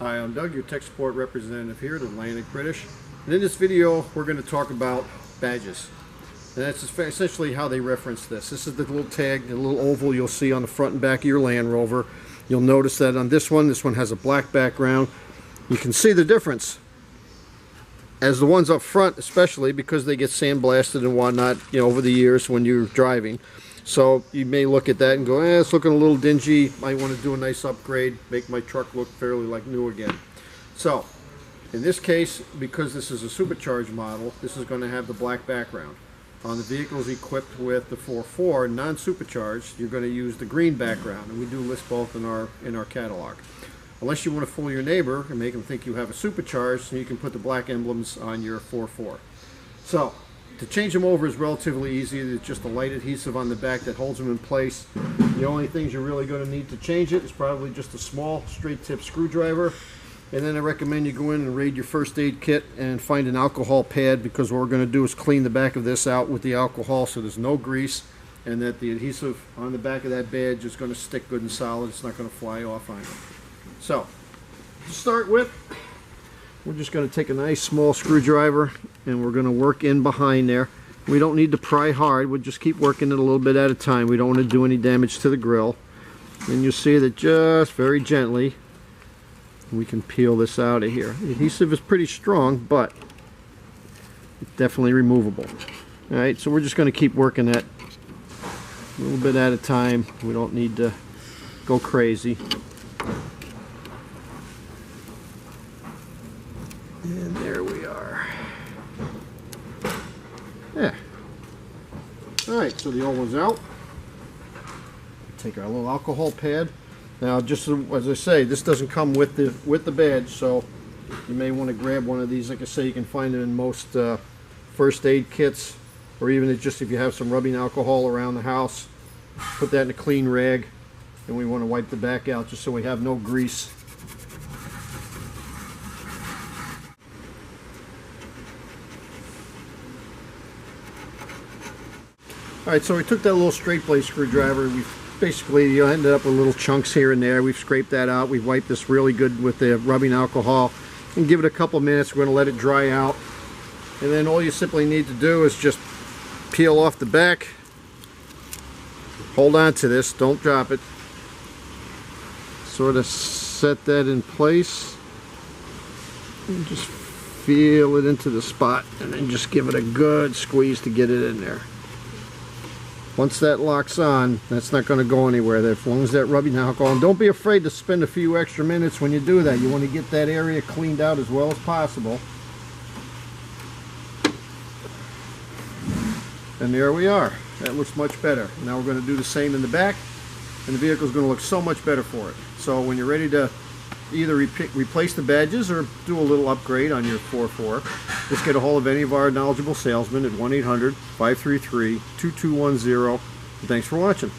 Hi, I'm Doug, your tech support representative here at Atlantic British. And in this video, we're going to talk about badges. And that's essentially how they reference this. This is the little tag, the little oval you'll see on the front and back of your Land Rover. You'll notice that on this one has a black background. You can see the difference. As the ones up front, especially because they get sandblasted and whatnot, over the years when you're driving. So you may look at that and go, it's looking a little dingy. Might want to do a nice upgrade, make my truck look fairly like new again. So in this case, because this is a supercharged model, this is going to have the black background. On the vehicles equipped with the 4.4 non-supercharged, you're going to use the green background, and we do list both in our catalog. Unless you want to fool your neighbor and make them think you have a supercharged, you can put the black emblems on your 4.4. So to change them over is relatively easy. There's just a light adhesive on the back that holds them in place. The only things you're really going to need to change it is probably just a small straight tip screwdriver. And then I recommend you go in and raid your first aid kit and find an alcohol pad, because what we're going to do is clean the back of this out with the alcohol so there's no grease, and that the adhesive on the back of that badge is going to stick good and solid. It's not going to fly off on you. So to start with, we're just going to take a nice small screwdriver and we're going to work in behind there. We don't need to pry hard. We'll just keep working it a little bit at a time. We don't want to do any damage to the grill. And you'll see that just very gently we can peel this out of here. The adhesive is pretty strong, but it's definitely removable. Alright, so we're just going to keep working that a little bit at a time. We don't need to go crazy. And there we are. Yeah. Alright, so the old one's out. Take our little alcohol pad. Now, just as I say, this doesn't come with the badge, so you may want to grab one of these. Like I say, you can find them in most first aid kits, or even just if you have some rubbing alcohol around the house. Put that in a clean rag, and we want to wipe the back out just so we have no grease. Alright, so we took that little straight blade screwdriver. We basically ended up with little chunks here and there. We've scraped that out. We've wiped this really good with the rubbing alcohol. And give it a couple minutes. We're going to let it dry out. And then all you simply need to do is just peel off the back. Hold on to this. Don't drop it. Sort of set that in place. And just feel it into the spot. And then just give it a good squeeze to get it in there. Once that locks on, that's not going to go anywhere. As long as that rubbing alcohol, and don't be afraid to spend a few extra minutes when you do that. You want to get that area cleaned out as well as possible. And there we are. That looks much better. Now we're going to do the same in the back, and the vehicle is going to look so much better for it. So when you're ready to either replace the badges or do a little upgrade on your 4.4, just get a hold of any of our knowledgeable salesmen at 1-800-533-2210. Thanks for watching.